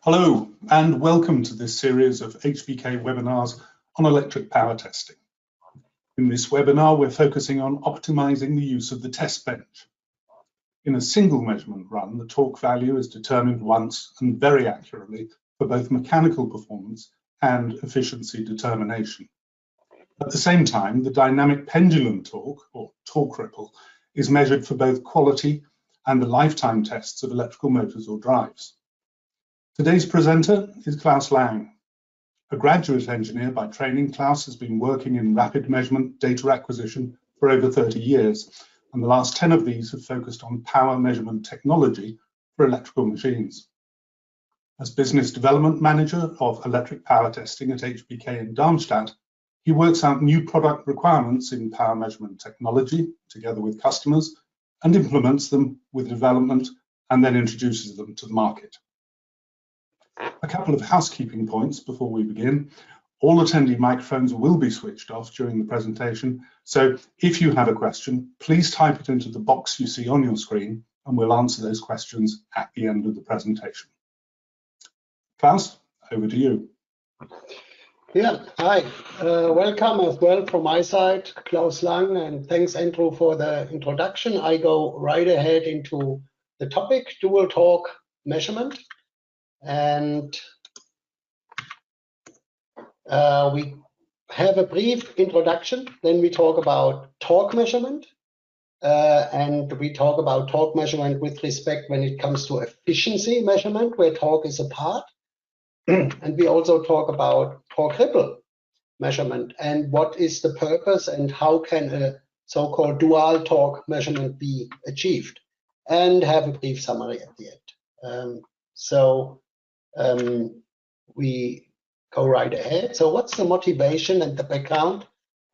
Hello, and welcome to this series of HBK webinars on electric power testing. In this webinar, we're focusing on optimizing the use of the test bench. In a single measurement run, the torque value is determined once and very accurately for both mechanical performance and efficiency determination. At the same time, the dynamic pendulum torque, or torque ripple, is measured for both quality and the lifetime tests of electrical motors or drives. Today's presenter is Klaus Lang. A graduate engineer by training, Klaus has been working in rapid measurement data acquisition for over 30 years, and the last 10 of these have focused on power measurement technology for electrical machines. As Business Development Manager of Electric Power Testing at HBK in Darmstadt, he works out new product requirements in power measurement technology together with customers and implements them with development and then introduces them to the market. A couple of housekeeping points before we begin. All attendee microphones will be switched off during the presentation, so if you have a question, please type it into the box you see on your screen and we'll answer those questions at the end of the presentation. Klaus, over to you. Yeah, hi. Welcome as well from my side, Klaus Lang, and thanks, Andrew, for the introduction. I go right ahead into the topic, dual torque measurement. And we have a brief introduction, then we talk about torque measurement, and we talk about torque measurement with respect when it comes to efficiency measurement, where torque is a part, and we also talk about torque ripple measurement and what is the purpose and how can a so-called dual torque measurement be achieved, and have a brief summary at the end. We go right ahead. So what's the motivation and the background?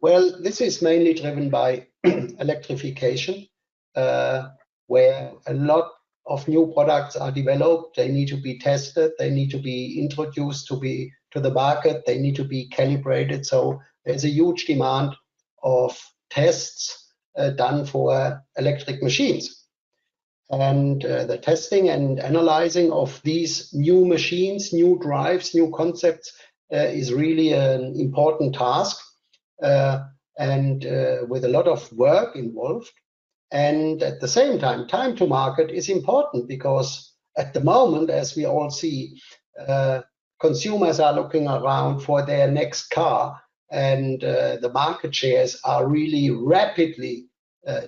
Well, this is mainly driven by electrification, where a lot of new products are developed. They need to be tested. They need to be introduced to the market. They need to be calibrated. So there's a huge demand of tests done for electric machines. And the testing and analyzing of these new machines, new drives, new concepts is really an important task and with a lot of work involved. And at the same time to market is important because at the moment, as we all see, consumers are looking around for their next car, and the market shares are really rapidly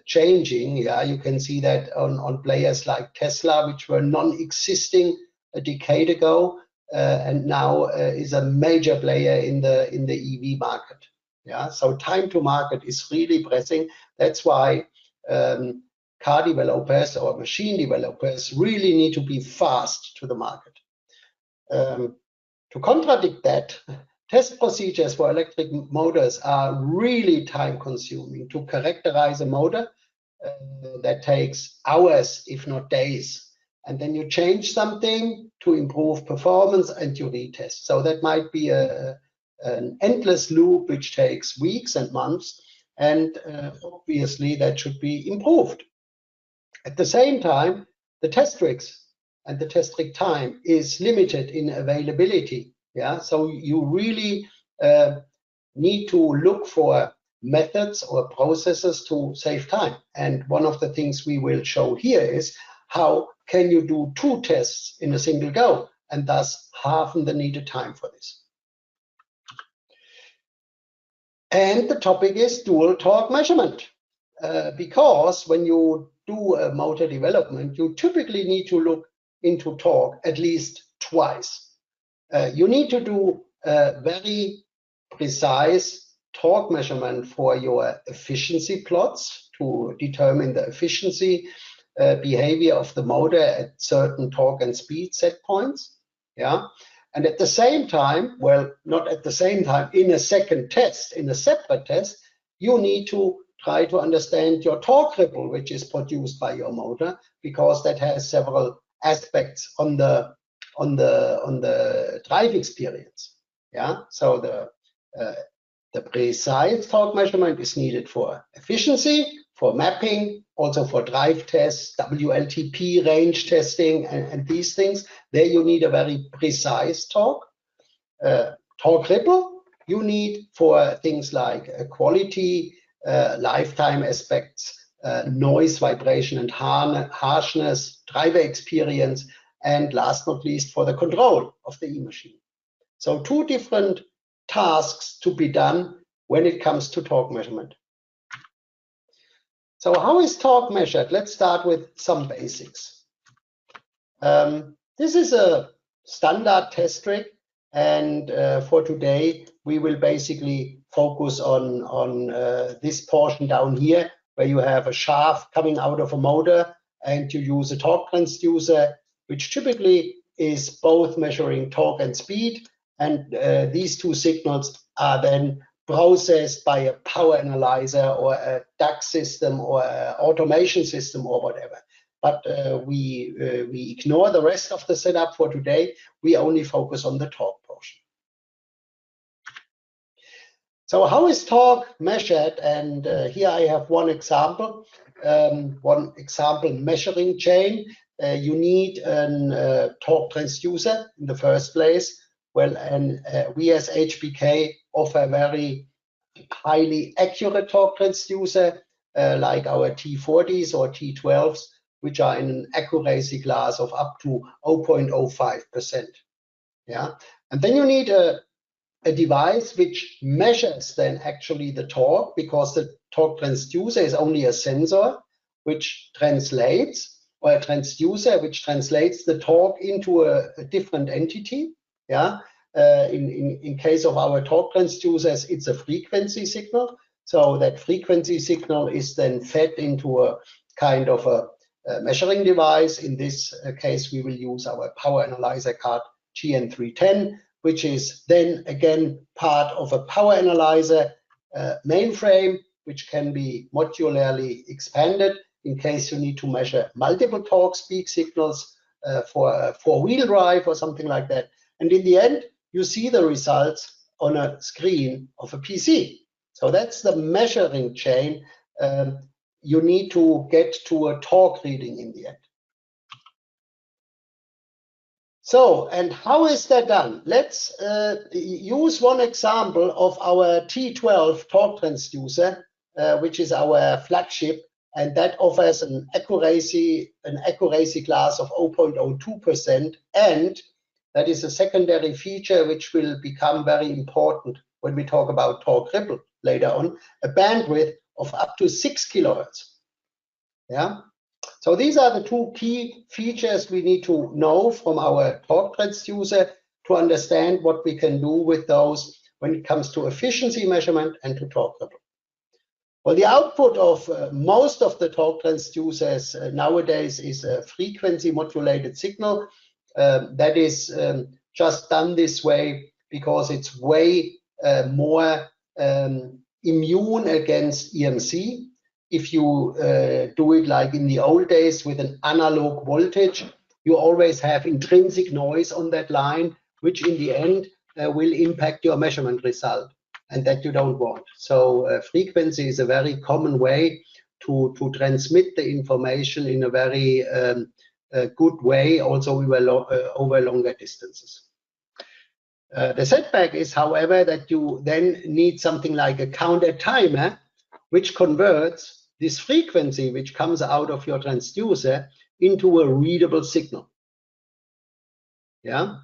changing. Yeah, you can see that on players like Tesla, which were non-existing a decade ago, and now is a major player in the EV market. Yeah, so time to market is really pressing. That's why car developers or machine developers really need to be fast to the market. To contradict that, test procedures for electric motors are really time consuming. To characterize a motor, that takes hours, if not days. And then you change something to improve performance and you retest. So that might be an endless loop which takes weeks and months. And obviously that should be improved. At the same time, the test rigs and the test rig time is limited in availability. Yeah, so you really need to look for methods or processes to save time. And one of the things we will show here is how can you do 2 tests in a single go and thus halven the needed time for this. And the topic is dual torque measurement. Because when you do a motor development, you typically need to look into torque at least twice. You need to do a very precise torque measurement for your efficiency plots to determine the efficiency behavior of the motor at certain torque and speed set points. Yeah, and at the same time, well, not at the same time, in a second test, in a separate test, you need to try to understand your torque ripple, which is produced by your motor, because that has several aspects on the drive experience. Yeah, so the precise torque measurement is needed for efficiency, for mapping, also for drive tests, WLTP range testing, and these things. There you need a very precise torque. Torque ripple you need for things like quality, lifetime aspects, noise, vibration, and harshness, driver experience, and last not least for the control of the e-machine. So two different tasks to be done when it comes to torque measurement. So how is torque measured? Let's start with some basics. This is a standard test rig, and for today we will basically focus on this portion down here, where you have a shaft coming out of a motor and you use a torque transducer, which typically is both measuring torque and speed, and these two signals are then processed by a power analyzer or a DAC system or an automation system or whatever. But we ignore the rest of the setup for today. We only focus on the torque portion. So how is torque measured? And here I have one example measuring chain. You need a torque transducer in the first place. Well, and we as HBK offer a very highly accurate torque transducer, like our T40s or T12s, which are in an accuracy class of up to 0.05%. Yeah, and then you need a device which measures then actually the torque, because the torque transducer is only a sensor which translates, or a transducer which translates the torque into a different entity. Yeah, in case of our torque transducers, it's a frequency signal. So that frequency signal is then fed into a kind of a measuring device. In this case, we will use our power analyzer card GN310, which is then again part of a power analyzer mainframe, which can be modularly expanded in case you need to measure multiple torque speed signals for a four-wheel drive or something like that. And in the end, you see the results on a screen of a PC. So that's the measuring chain. You need to get to a torque reading in the end. So, and how is that done? Let's use one example of our T12 torque transducer, which is our flagship, and that offers an accuracy class of 0.02%, and that is a secondary feature which will become very important when we talk about torque ripple later on, a bandwidth of up to 6 kilohertz. Yeah. So these are the two key features we need to know from our torque transducer to understand what we can do with those when it comes to efficiency measurement and to torque ripple. Well, the output of most of the torque transducers nowadays is a frequency modulated signal. That is just done this way because it's way more immune against EMC. If you do it like in the old days with an analog voltage, you always have intrinsic noise on that line, which in the end will impact your measurement result, and that you don't want. So frequency is a very common way to transmit the information in a very good way, also over longer distances. The setback is, however, that you then need something like a counter timer, which converts this frequency which comes out of your transducer into a readable signal. Yeah,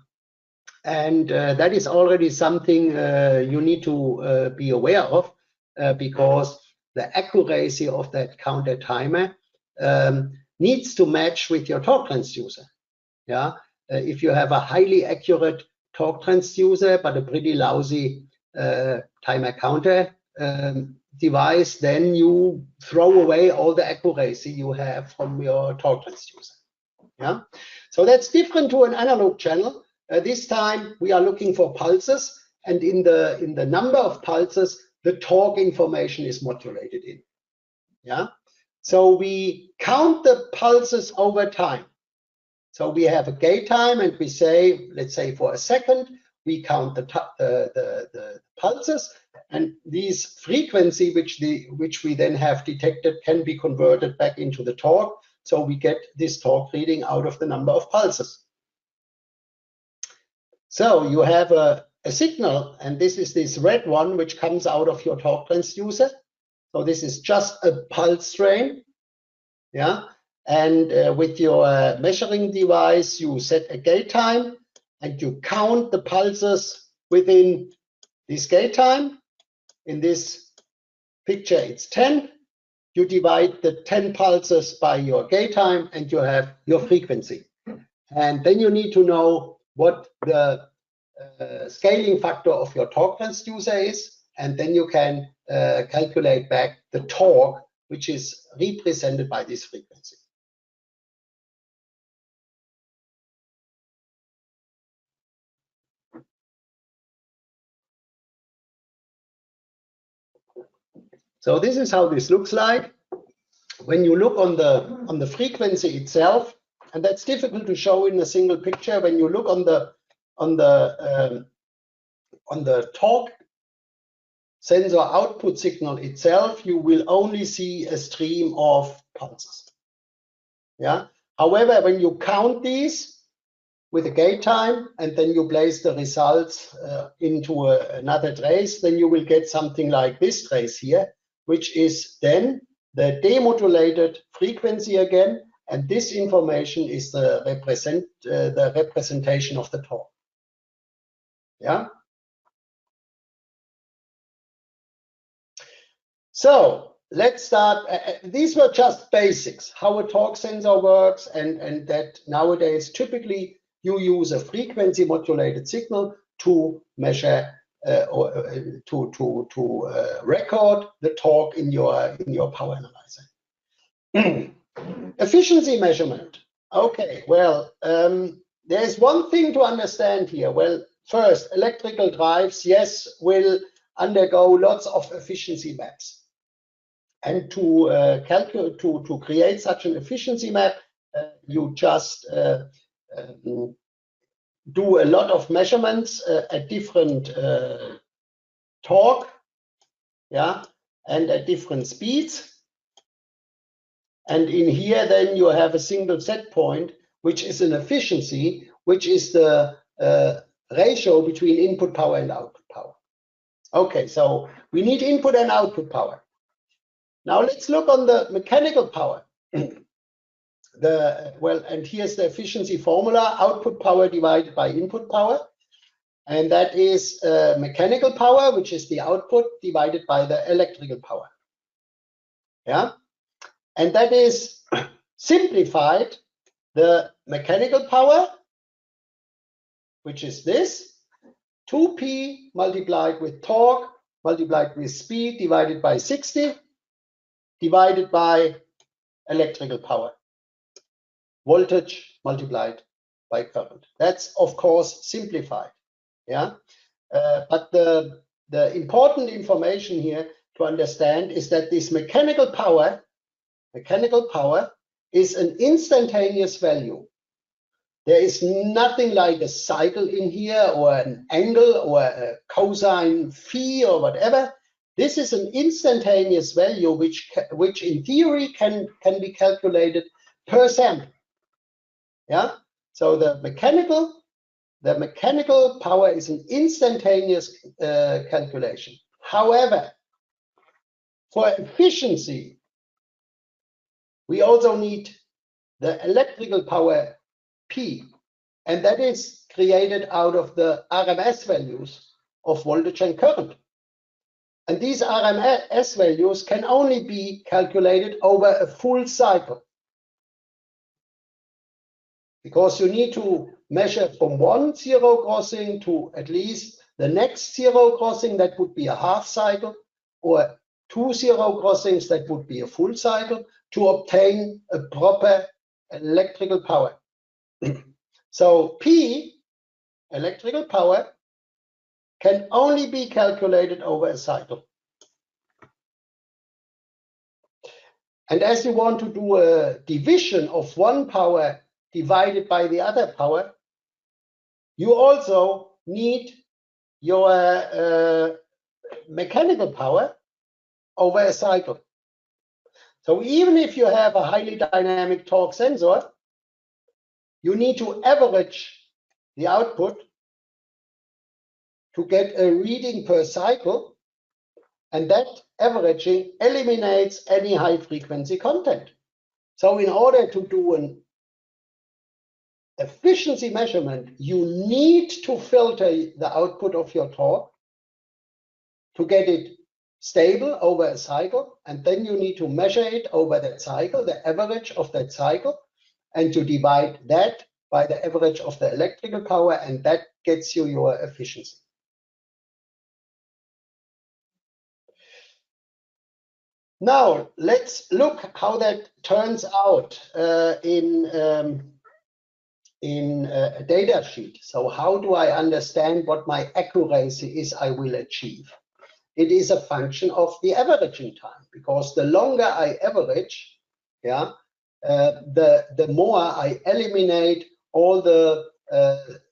and that is already something you need to be aware of, because the accuracy of that counter timer needs to match with your torque transducer. Yeah, if you have a highly accurate torque transducer but a pretty lousy timer counter device, then you throw away all the accuracy you have from your torque transducer. Yeah, so that's different to an analog channel. This time we are looking for pulses, and in the number of pulses, the torque information is modulated in. Yeah, so we count the pulses over time. So we have a gate time, and we say, let's say for a second, we count the pulses, and these frequency which we then have detected can be converted back into the torque. So we get this torque reading out of the number of pulses. So you have a signal, and this is this red one which comes out of your torque transducer. So this is just a pulse strain, yeah. And with your measuring device, you set a gate time, and you count the pulses within this gate time. In this picture, it's 10. You divide the 10 pulses by your gate time, and you have your frequency. And then you need to know what the scaling factor of your torque transducer is, and then you can calculate back the torque, which is represented by this frequency. So this is how this looks like. When you look on the frequency itself, and that's difficult to show in a single picture. When you look on the torque sensor output signal itself, you will only see a stream of pulses. Yeah. However, when you count these with a gate time and then you place the results into another trace, then you will get something like this trace here, which is then the demodulated frequency again, and this information is the representation of the torque. Yeah. So let's start. These were just basics, how a torque sensor works, and that nowadays typically you use a frequency modulated signal to measure or to record the torque in your power analyzer. Efficiency measurement. Okay, well, there's one thing to understand here. Well, first, electrical drives, yes, will undergo lots of efficiency maps. And to calculate, to create such an efficiency map, you just do a lot of measurements at different torque, yeah, and at different speeds. And in here, then you have a single set point, which is an efficiency, which is the ratio between input power and output power. Okay, so we need input and output power. Now let's look on the mechanical power. And here's the efficiency formula: output power divided by input power. And that is mechanical power, which is the output, divided by the electrical power. Yeah. And that is simplified. The mechanical power, which is this, 2P multiplied with torque multiplied with speed divided by 60 divided by electrical power, voltage multiplied by current. That's of course simplified. Yeah, but the important information here to understand is that this mechanical power is an instantaneous value. There is nothing like a cycle in here, or an angle, or a cosine phi, or whatever. This is an instantaneous value which in theory can be calculated per sample. Yeah. So the mechanical power is an instantaneous calculation. However, for efficiency, we also need the electrical power P, and that is created out of the RMS values of voltage and current. And these RMS values can only be calculated over a full cycle, because you need to measure from one zero crossing to at least the next zero crossing. That would be a half cycle, or 2 zero crossings, that would be a full cycle, to obtain a proper electrical power. So P, electrical power, can only be calculated over a cycle. And as you want to do a division of one power divided by the other power, you also need your mechanical power over a cycle. So even if you have a highly dynamic torque sensor, you need to average the output to get a reading per cycle, and that averaging eliminates any high frequency content. So in order to do an efficiency measurement, you need to filter the output of your torque to get it stable over a cycle, and then you need to measure it over that cycle, the average of that cycle, and to divide that by the average of the electrical power, and that gets you your efficiency. Now let's look how that turns out in a data sheet. So how do I understand what my accuracy is I will achieve? It is a function of the averaging time, because the longer I average, the more I eliminate all the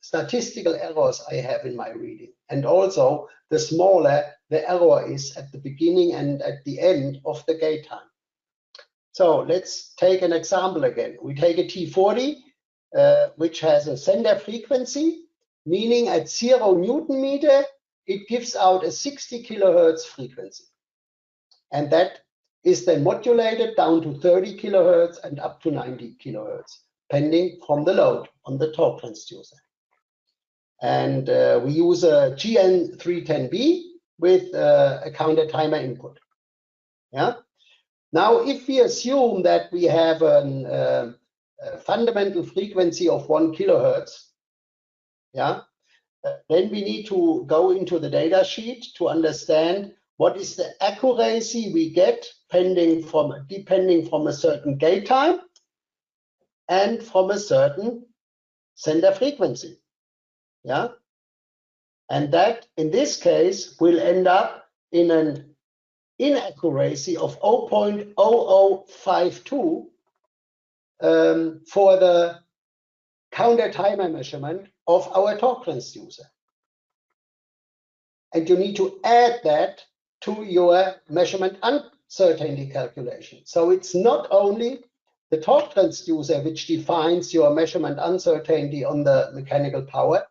statistical errors I have in my reading, and also the smaller the error is at the beginning and at the end of the gate time. So let's take an example again. We take a T40, which has a sender frequency, meaning at 0 Newton meter, it gives out a 60 kilohertz frequency. And that is then modulated down to 30 kilohertz and up to 90 kilohertz, depending from the load on the torque transducer. And we use a GN310B with a counter timer input. Yeah. Now, if we assume that we have a fundamental frequency of 1 kilohertz, then we need to go into the data sheet to understand what is the accuracy we get depending from a certain gate time and from a certain sender frequency. Yeah. And that, in this case, will end up in an inaccuracy of 0.0052 for the counter timer measurement of our torque transducer. And you need to add that to your measurement uncertainty calculation. So it's not only the torque transducer which defines your measurement uncertainty on the mechanical power.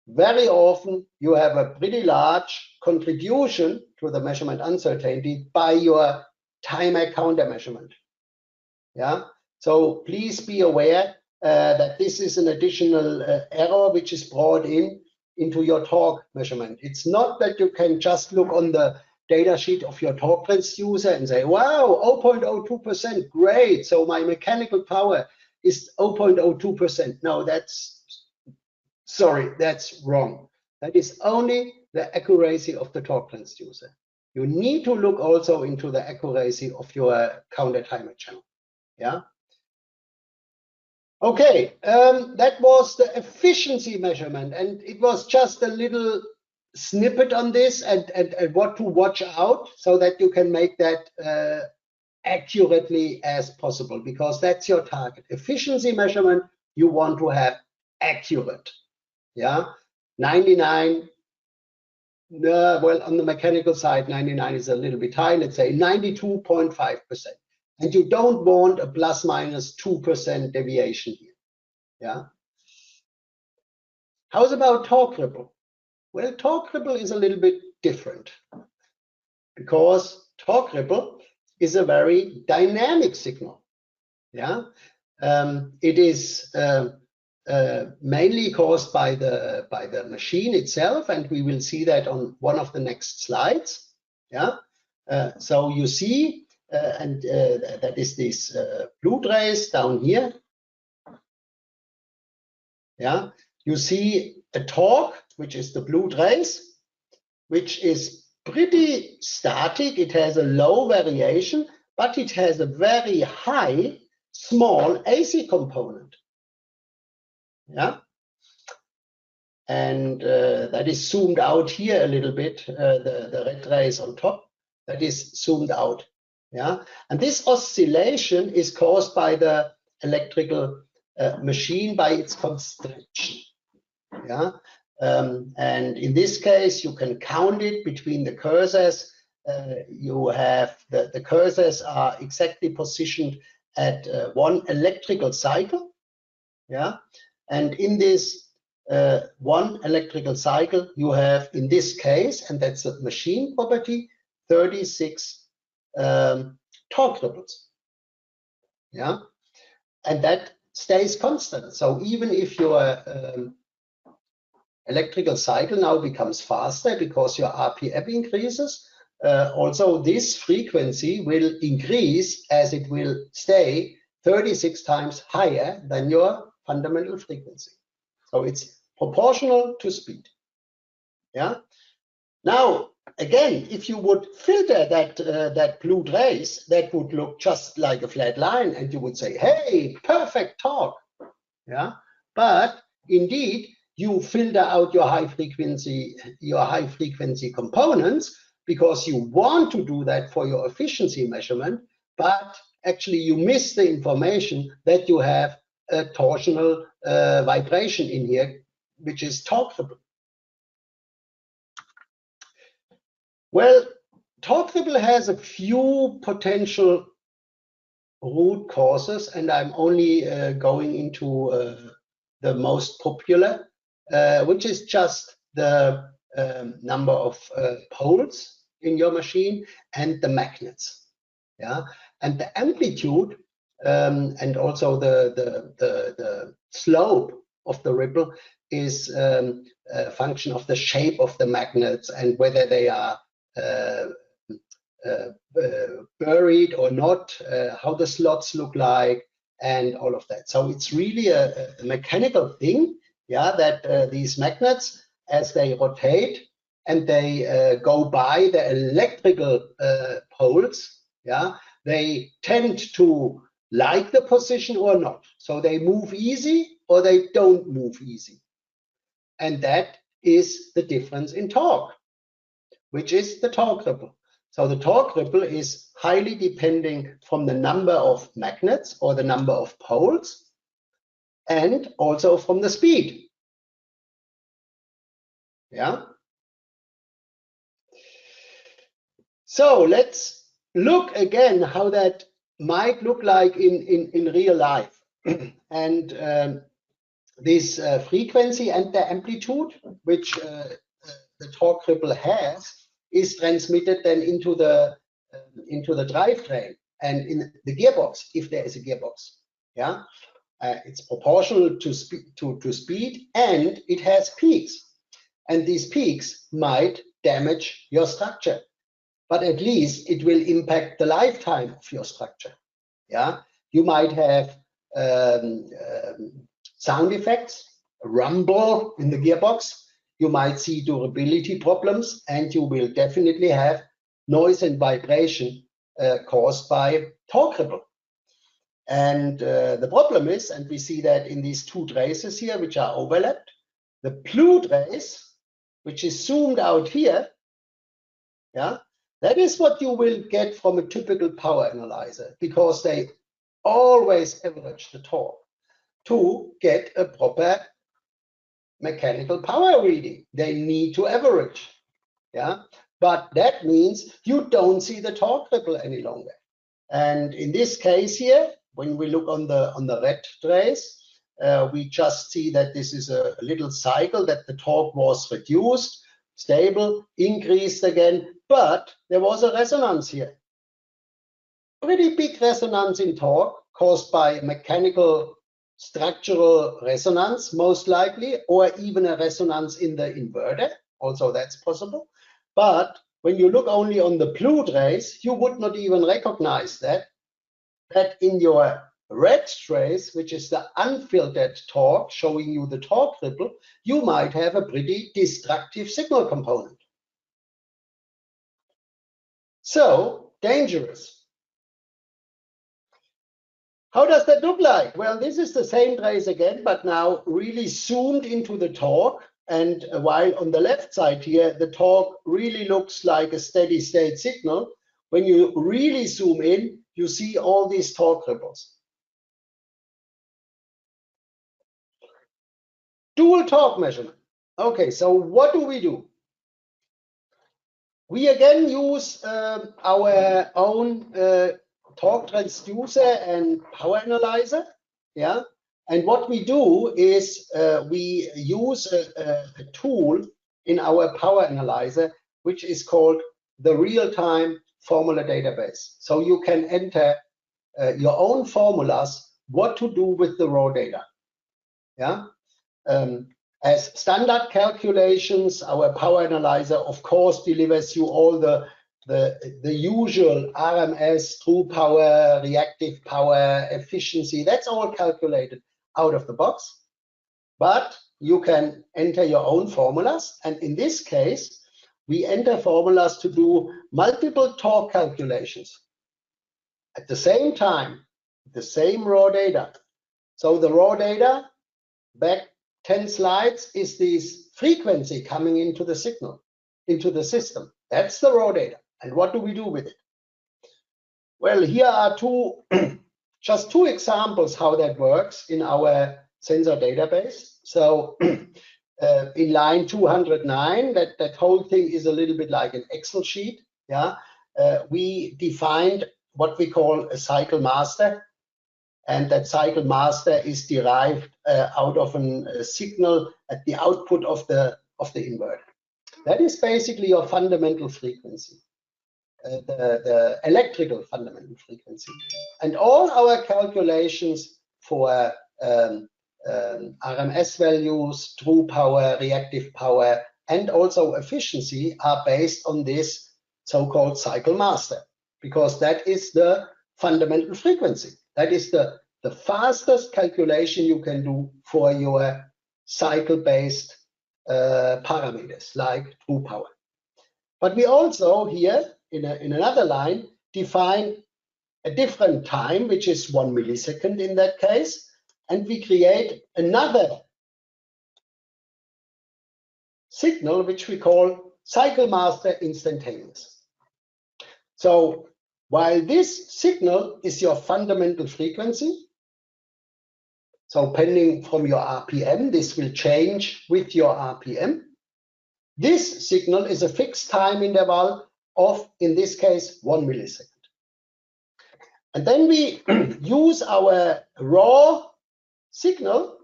Very often you have a pretty large contribution to the measurement uncertainty by your timer counter measurement. Yeah. So please be aware that this is an additional error which is brought into your torque measurement. It's not that you can just look on the data sheet of your torque transducer and say, wow, 0.02%, great. So my mechanical power is 0.02%. No, that's wrong. That is only the accuracy of the torque transducer. You need to look also into the accuracy of your counter timer channel. Yeah. Okay, that was the efficiency measurement, and it was just a little snippet on this and what to watch out so that you can make that accurately as possible, because that's your target. Efficiency measurement, you want to have accurate. Yeah, 99. Well, on the mechanical side, 99 is a little bit high. Let's say 92.5%. And you don't want a plus minus 2% deviation here. Yeah. How's about torque ripple? Well, torque ripple is a little bit different, because torque ripple is a very dynamic signal. Yeah. It is mainly caused by the machine itself, and we will see that on one of the next slides. Yeah. So you see. That is this blue trace down here. Yeah, you see a torque, which is the blue trace, which is pretty static. It has a low variation, but it has a very high small AC component. Yeah, and that is zoomed out here a little bit. The red trace on top, that is zoomed out. Yeah, and this oscillation is caused by the electrical machine, by its constriction. Yeah, And in this case, you can count it between the cursors. You have the cursors are exactly positioned at 1 electrical cycle. Yeah, and in this 1 electrical cycle, you have, in this case, and that's a machine property, 36 torque ripples. Yeah, and that stays constant. So even if your electrical cycle now becomes faster because your RPM increases, also this frequency will increase as it will stay 36 times higher than your fundamental frequency. So it's proportional to speed. Yeah. Now, again, if you would filter that blue trace, that would look just like a flat line, and you would say, hey, perfect torque. Yeah. But indeed, you filter out your high frequency components because you want to do that for your efficiency measurement, but actually you miss the information that you have a torsional vibration in here, which is torque ripple. Well, torque ripple has a few potential root causes, and I'm only going into the most popular, which is just the number of poles in your machine and the magnets. Yeah, and the amplitude and also the slope of the ripple is a function of the shape of the magnets and whether they are buried or not, how the slots look like, and all of that. So it's really a mechanical thing, yeah, that these magnets, as they rotate and they go by the electrical poles, yeah, they tend to like the position or not. So they move easy or they don't move easy. And that is the difference in torque, which is the torque ripple. So the torque ripple is highly depending from the number of magnets or the number of poles, and also from the speed. Yeah. So let's look again how that might look like in real life. And this frequency and the amplitude, which the torque ripple has, is transmitted then into the drivetrain and in the gearbox, if there is a gearbox. Yeah, it's proportional to speed, and it has peaks, and these peaks might damage your structure, but at least it will impact the lifetime of your structure. Yeah, you might have sound effects, a rumble in the gearbox. You might see durability problems, and you will definitely have noise and vibration caused by torque ripple. And the problem is, and we see that in these two traces here, which are overlapped, the blue trace, which is zoomed out here, yeah, that is what you will get from a typical power analyzer, because they always average the torque to get a proper mechanical power reading. They need to average. Yeah, but that means you don't see the torque ripple any longer. And in this case here, when we look on the red trace, we just see that this is a little cycle, that the torque was reduced, stable, increased again, but there was a resonance here. Pretty big resonance in torque caused by mechanical structural resonance, most likely, or even a resonance in the inverter. Also, that's possible. But when you look only on the blue trace, you would not even recognize that in your red trace, which is the unfiltered torque, showing you the torque ripple, you might have a pretty destructive signal component. So, dangerous. How does that look like? Well, this is the same trace again, but now really zoomed into the torque. And while on the left side here, the torque really looks like a steady state signal, when you really zoom in, you see all these torque ripples. Dual torque measurement. Okay, so what do? We again use our own torque transducer and power analyzer. Yeah, and what we do is we use a tool in our power analyzer, which is called the real-time formula database. So you can enter your own formulas, what to do with the raw data. Yeah. As standard calculations, our power analyzer, of course, delivers you all the usual RMS, true power, reactive power, efficiency. That's all calculated out of the box. But you can enter your own formulas. And in this case, we enter formulas to do multiple torque calculations at the same time, the same raw data. So the raw data, back 10 slides, is this frequency coming into the signal, into the system. That's the raw data. And what do we do with it? Well, here are just two examples how that works in our sensor database. So in line 209, that whole thing is a little bit like an Excel sheet. Yeah, we defined what we call a cycle master. And that cycle master is derived out of a signal at the output of the inverter. That is basically your fundamental frequency, the electrical fundamental frequency. And all our calculations for RMS values, true power, reactive power, and also efficiency are based on this so-called cycle master, because that is the fundamental frequency. That is the fastest calculation you can do for your cycle-based parameters like true power. But we also here in another line define a different time, which is 1 millisecond in that case, and we create another signal which we call cycle master instantaneous. So while this signal is your fundamental frequency, so pending from your RPM, this will change with your RPM. This signal is a fixed time interval of, in this case, 1 millisecond. And then we use our raw signal,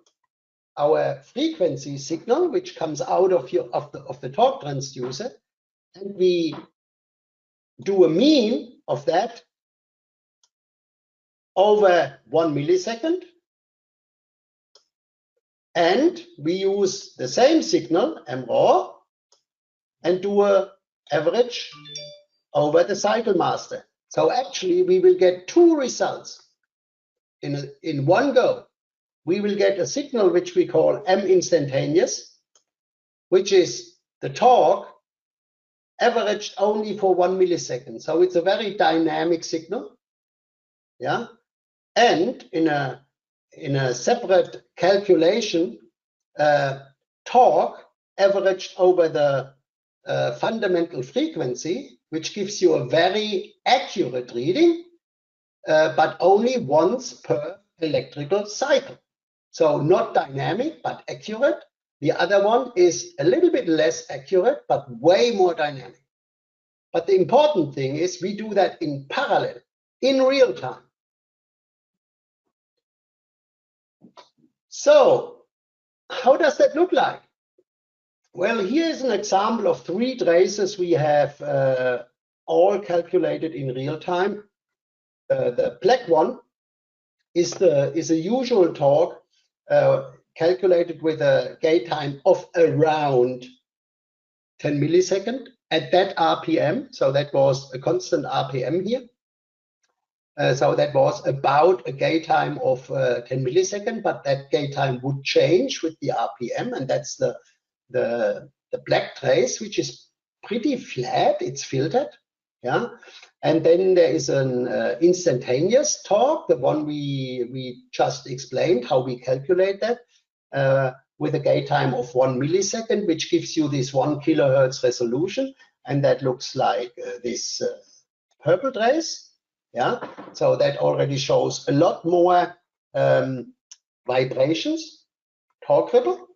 our frequency signal, which comes out of the torque transducer, and we do a mean of that over 1 millisecond. And we use the same signal, M raw, and do an average over the cycle master. So actually, we will get two results in one go. We will get a signal which we call M instantaneous, which is the torque averaged only for 1 millisecond. So it's a very dynamic signal. Yeah. And in a separate calculation, torque averaged over the fundamental frequency, which gives you a very accurate reading, but only once per electrical cycle. So not dynamic, but accurate. The other one is a little bit less accurate, but way more dynamic. But the important thing is we do that in parallel, in real time. So how does that look like? Well, here is an example of 3 traces we have all calculated in real time. The black one is a usual torque calculated with a gate time of around 10 millisecond at that RPM. So that was a constant RPM here. So that was about a gate time of 10 millisecond, but that gate time would change with the RPM, and that's the black trace, which is pretty flat. It's filtered, yeah. And then there is an instantaneous torque, the one we just explained how we calculate that, with a gate time of 1 millisecond, which gives you this 1 kilohertz resolution, and that looks like this purple trace. Yeah, so that already shows a lot more vibrations, torque ripple.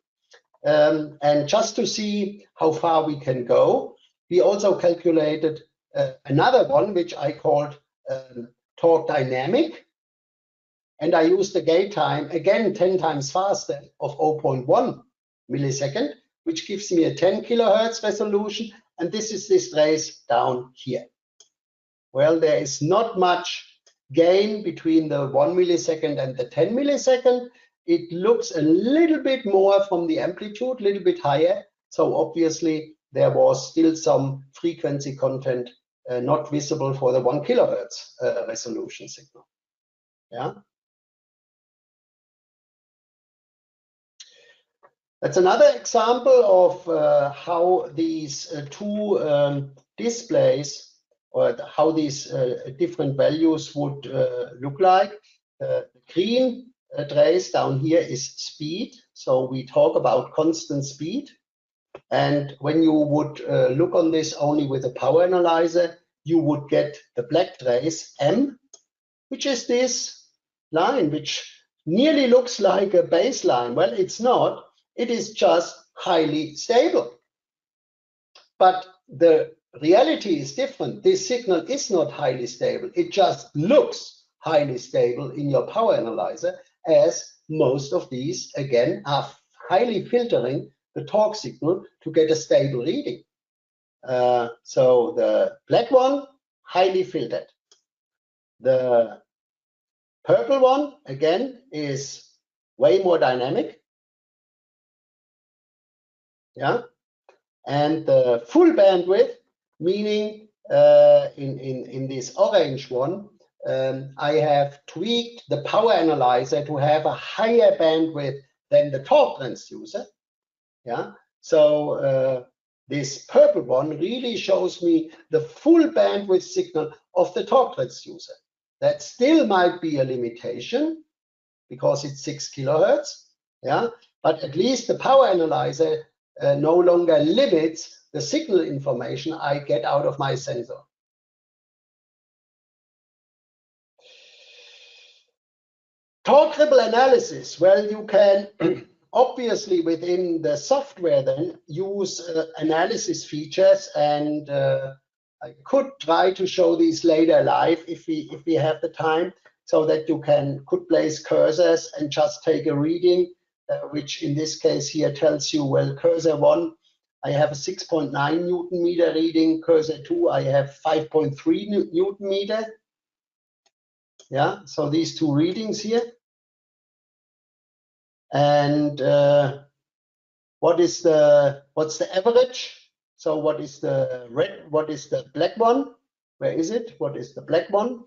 And just to see how far we can go, we also calculated another one, which I called torque dynamic. And I used the gate time, again, 10 times faster of 0.1 millisecond, which gives me a 10 kilohertz resolution. And this is this trace down here. Well, there is not much gain between the 1 millisecond and the 10 millisecond. It looks a little bit more from the amplitude, a little bit higher. So obviously there was still some frequency content not visible for the 1 kilohertz resolution signal. Yeah. That's another example of how these two displays, or how these different values would look like. The green trace down here is speed. So we talk about constant speed. And when you would look on this only with a power analyzer, you would get the black trace M, which is this line, which nearly looks like a baseline. Well, it's not. It is just highly stable. But the reality is different. This signal is not highly stable. It just looks highly stable in your power analyzer, as most of these, again, are highly filtering the torque signal to get a stable reading. So the black one, highly filtered. The purple one, again, is way more dynamic. Yeah, and the full bandwidth, meaning in this orange one, I have tweaked the power analyzer to have a higher bandwidth than the torque transducer. Yeah, so this purple one really shows me the full bandwidth signal of the torque transducer. That still might be a limitation because it's 6 kilohertz. Yeah, but at least the power analyzer no longer limits the signal information I get out of my sensor. Torque ripple analysis. Well, you can obviously within the software then use analysis features, and I could try to show these later live if we have the time, so that you could place cursors and just take a reading. Which in this case here tells you, well, cursor 1, I have a 6.9 Newton meter reading. Cursor 2, I have 5.3 Newton meter. Yeah, so these two readings here. And what's the average? So what is the red? What is the black one? Where is it? What is the black one?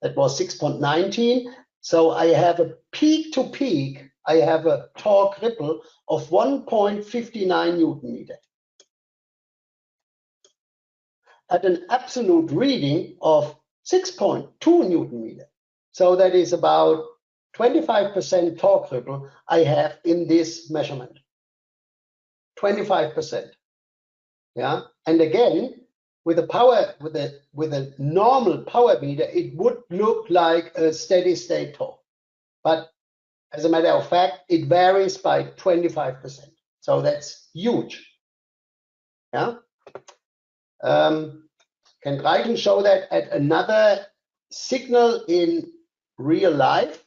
That was 6.19. So I have a peak to peak. I have a torque ripple of 1.59 Newton meter at an absolute reading of 6.2 Newton meter. So that is about 25% torque ripple I have in this measurement. 25%. Yeah, and again, with a power, with a normal power meter, it would look like a steady state torque, but as a matter of fact, it varies by 25%. So that's huge. Yeah. Can try to show that at another signal in real life.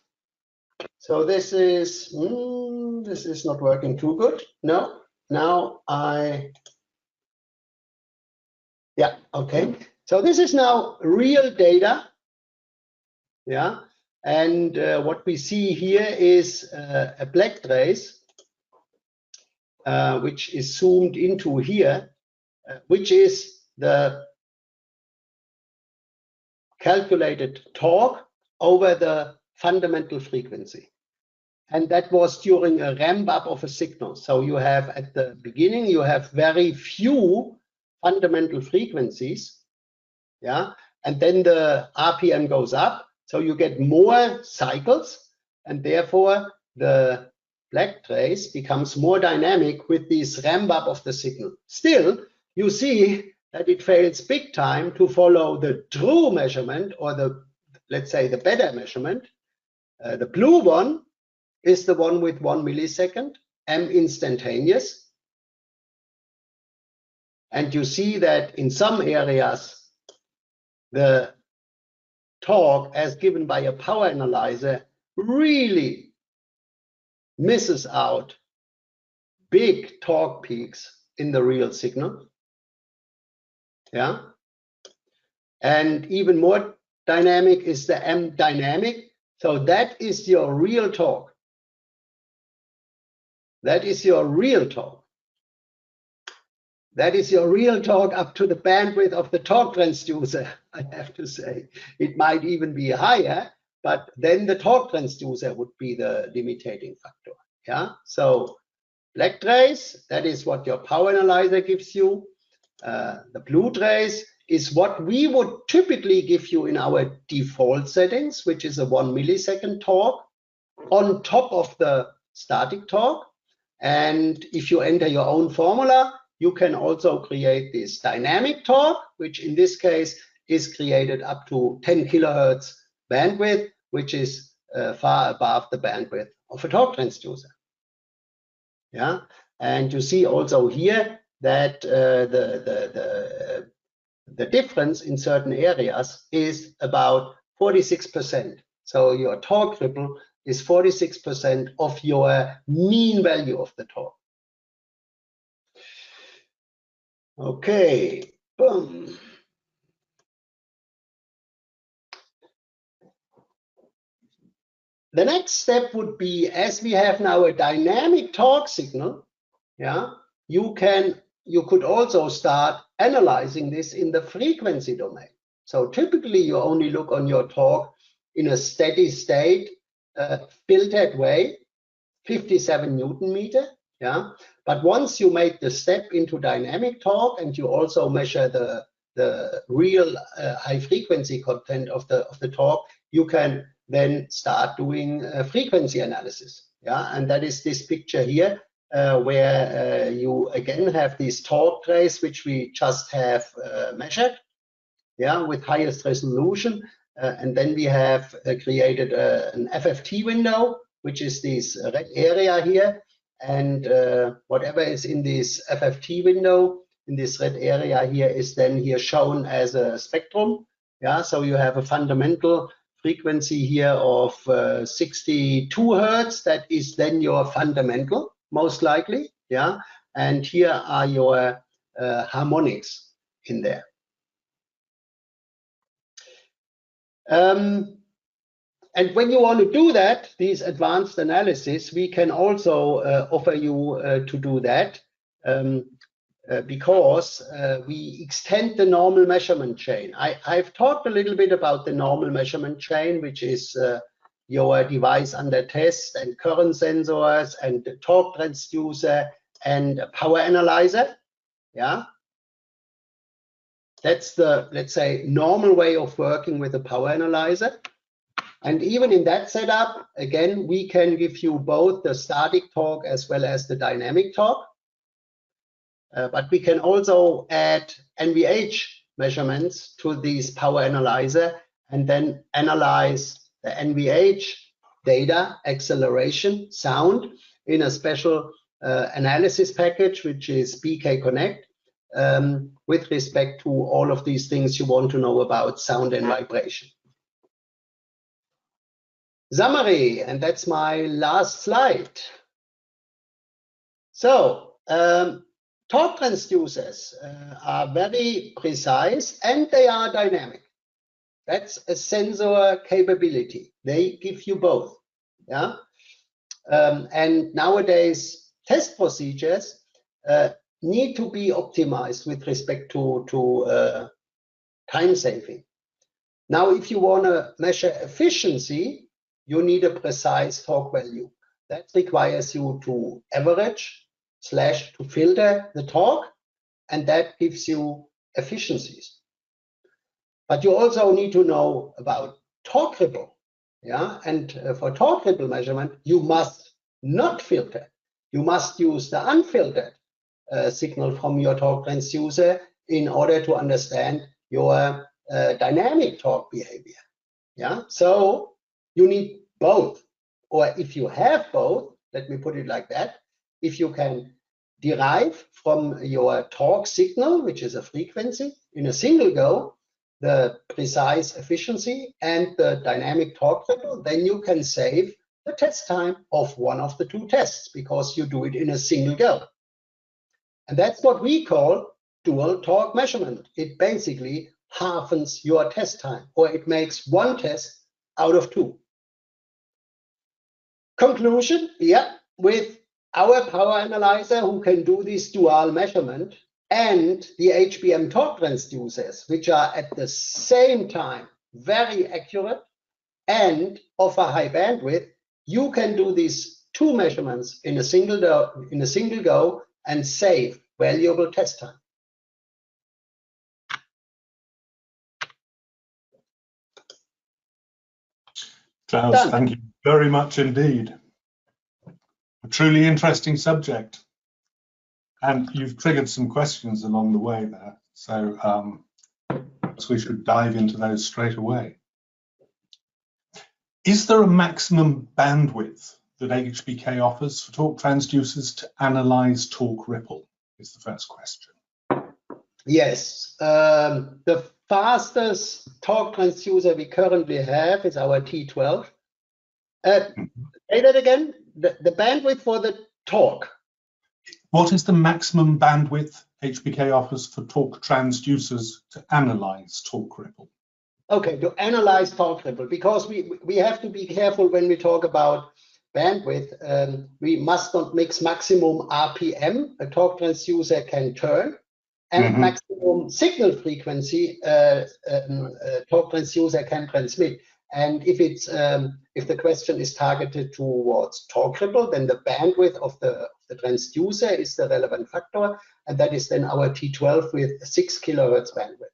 So this is not working too good. No. Now yeah, okay. So this is now real data. Yeah. And what we see here is a black trace, which is zoomed into here, which is the calculated torque over the fundamental frequency. And that was during a ramp up of a signal. So you have at the beginning, you have very few fundamental frequencies. Yeah. And then the RPM goes up. So you get more cycles, and therefore the black trace becomes more dynamic with this ramp up of the signal. Still, you see that it fails big time to follow the true measurement, or let's say the better measurement. The blue one is the one with 1 millisecond, M instantaneous. And you see that in some areas, the torque as given by a power analyzer really misses out big torque peaks in the real signal. Yeah. And even more dynamic is the M dynamic. So that is your real torque. That is your real torque. That is your real torque up to the bandwidth of the torque transducer, I have to say. It might even be higher, but then the torque transducer would be the limiting factor. Yeah. So black trace, that is what your power analyzer gives you. The blue trace is what we would typically give you in our default settings, which is a 1 millisecond torque on top of the static torque. And if you enter your own formula, you can also create this dynamic torque, which in this case is created up to 10 kilohertz bandwidth, which is far above the bandwidth of a torque transducer. Yeah, and you see also here that the difference in certain areas is about 46%. So your torque ripple is 46% of your mean value of the torque. Okay, boom. The next step would be, as we have now a dynamic torque signal, yeah, you could also start analyzing this in the frequency domain. So typically you only look on your torque in a steady state, filtered way, 57 Newton meter. Yeah, but once you make the step into dynamic torque and you also measure the real high frequency content of the torque, you can then start doing frequency analysis. Yeah, and that is this picture here, where you again have this torque trace which we just have measured, yeah, with highest resolution, and then we have created an FFT window, which is this red area here, and whatever is in this FFT window in this red area here is then here shown as a spectrum. Yeah, so you have a fundamental frequency here of 62 hertz. That is then your fundamental, most likely. Yeah, and here are your harmonics in there. And when you want to do that, these advanced analysis, we can also offer you to do that because we extend the normal measurement chain. I've talked a little bit about the normal measurement chain, which is your device under test and current sensors and the torque transducer and a power analyzer. Yeah, that's the, let's say, normal way of working with a power analyzer. And even in that setup, again, we can give you both the static torque as well as the dynamic torque. But we can also add NVH measurements to this power analyzer and then analyze the NVH data, acceleration, sound in a special analysis package, which is BK Connect, with respect to all of these things you want to know about sound and vibration. Summary, and that's my last slide. So, torque transducers are very precise and they are dynamic. That's a sensor capability. They give you both. Yeah. And nowadays, test procedures need to be optimized with respect to time saving. Now, if you want to measure efficiency, you need a precise torque value. That requires you to average / to filter the torque, and that gives you efficiencies. But you also need to know about torque ripple. Yeah, and for torque ripple measurement, you must not filter. You must use the unfiltered signal from your torque transducer in order to understand your dynamic torque behavior. Yeah, so you need both, or if you have both, let me put it like that. if you can derive from your torque signal, which is a frequency, in a single go, the precise efficiency and the dynamic torque ripple, then you can save the test time of one of the two tests because you do it in a single go. And that's what we call dual torque measurement. It basically halvens your test time, or it makes one test out of two. Conclusion, yeah, with our power analyzer who can do this dual measurement and the HBM torque transducers, which are at the same time very accurate and offer high bandwidth, you can do these two measurements in a single go and save valuable test time. Klaus, thank you very much indeed. A truly interesting subject. And you've triggered some questions along the way there. So we should dive into those straight away. Is there a maximum bandwidth that HBK offers for torque transducers to analyze torque ripple? Is the first question. Yes. The fastest torque transducer we currently have is our T12. Say that again. The bandwidth for the torque. What is the maximum bandwidth HBK offers for torque transducers to analyze torque ripple? Okay, to analyze torque ripple, because we have to be careful when we talk about bandwidth. We must not mix maximum RPM a torque transducer can turn and maximum signal frequency torque transducer can transmit. And if it's if the question is targeted towards torque ripple, then the bandwidth of the transducer is the relevant factor, and that is then our T12 with 6 kilohertz bandwidth.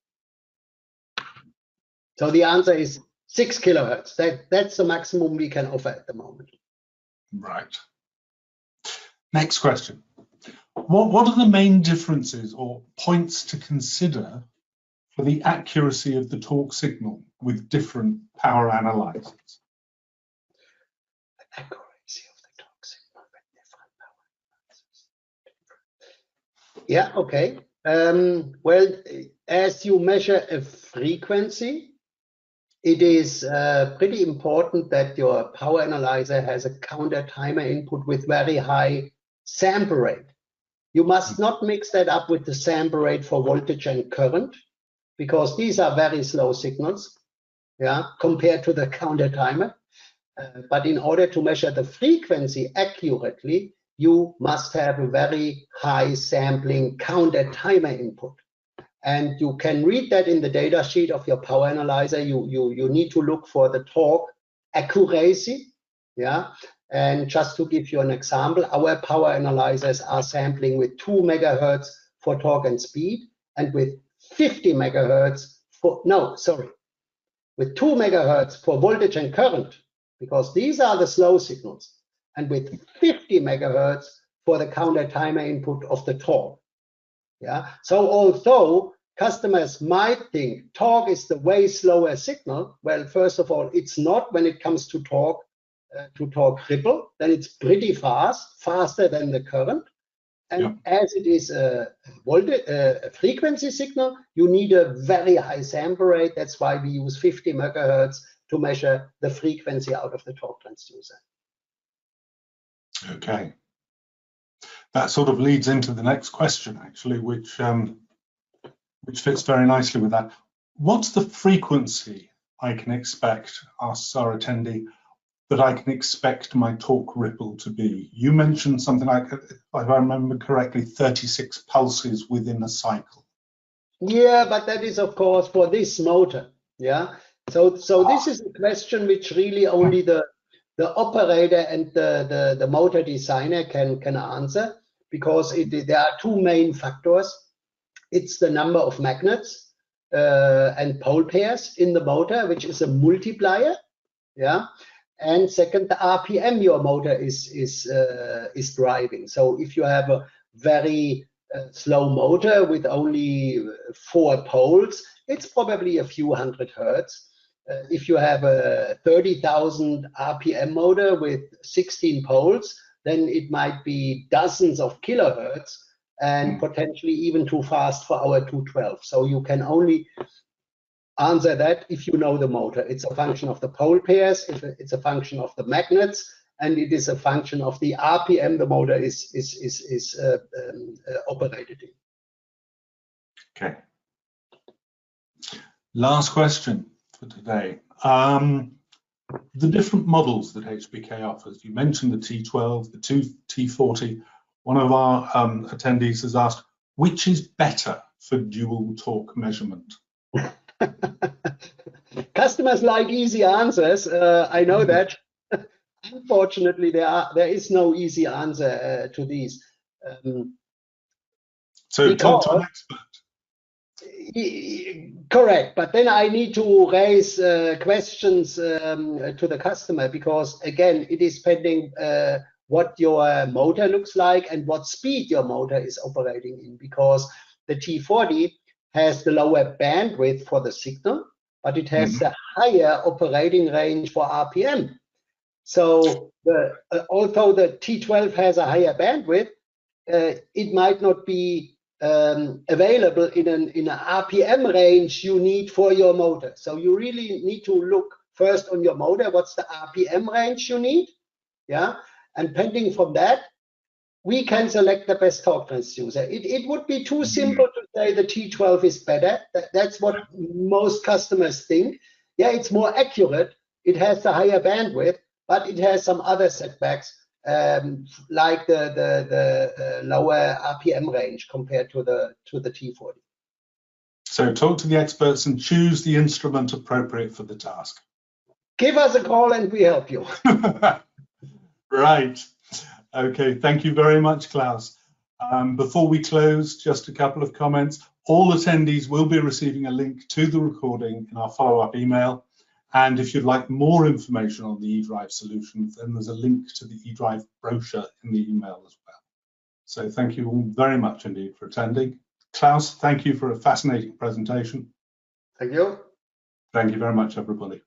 So the answer is 6 kilohertz. That's the maximum we can offer at the moment. Right. Next question. What are the main differences or points to consider for the accuracy of the torque signal with different power analyzers? The accuracy of the torque signal with different power analyzers. Yeah, okay. Well, as you measure a frequency, it is pretty important that your power analyzer has a counter timer input with very high sample rate. You must not mix that up with the sample rate for voltage and current, because these are very slow signals, yeah, compared to the counter timer. But in order to measure the frequency accurately, you must have a very high sampling counter timer input. And you can read that in the data sheet of your power analyzer. You need to look for the torque accuracy, yeah. And just to give you an example, our power analyzers are sampling with 2 megahertz for torque and speed, and with 50 megahertz for, no, sorry, with 2 megahertz for voltage and current, because these are the slow signals, and with 50 megahertz for the counter timer input of the torque. Yeah. So although customers might think torque is the way slower signal, well, first of all, it's not when it comes to torque ripple. Then it's pretty fast, faster than the current. And as it is a frequency signal, you need a very high sample rate. That's why we use 50 megahertz to measure the frequency out of the torque transducer. Okay. That sort of leads into the next question, actually, which fits very nicely with that. What's the frequency I can expect, asks our attendee, that I can expect my torque ripple to be? You mentioned something like, if I remember correctly, 36 pulses within a cycle. Yeah, but that is, of course, for this motor. Yeah. So this is a question which really only the operator and the motor designer can answer, because there are two main factors. It's the number of magnets and pole pairs in the motor, which is a multiplier. Yeah. And second, the RPM your motor is driving. So if you have a very slow motor with only 4 poles, it's probably a few hundred hertz. If you have a 30,000 RPM motor with 16 poles, then it might be dozens of kilohertz and potentially even too fast for our 212. So you can only answer that if you know the motor. It's a function of the pole pairs, it's a function of the magnets, and it is a function of the RPM the motor is operated in. Okay. Last question for today. The different models that HBK offers, you mentioned the T12, the T40. One of our attendees has asked, which is better for dual torque measurement? Customers like easy answers. I know that. Unfortunately, there is no easy answer to these. So talk to an expert. Correct, but then I need to raise questions to the customer, because again, it is depending what your motor looks like and what speed your motor is operating in, because the T40 has the lower bandwidth for the signal, but it has a higher operating range for RPM. So although the T12 has a higher bandwidth, it might not be available in an RPM range you need for your motor. So you really need to look first on your motor, what's the RPM range you need, yeah? And depending from that, we can select the best torque transducer. It would be too simple to say the T12 is better. That's what most customers think. Yeah, it's more accurate. It has the higher bandwidth, but it has some other setbacks, like the lower RPM range compared to the T40. So talk to the experts and choose the instrument appropriate for the task. Give us a call and we help you. Right. Okay, thank you very much, Klaus. Before we close, just a couple of comments. All attendees will be receiving a link to the recording in our follow-up email. And if you'd like more information on the eDrive solution, then there's a link to the eDrive brochure in the email as well. So thank you all very much indeed for attending. Klaus, thank you for a fascinating presentation. Thank you. Thank you very much, everybody.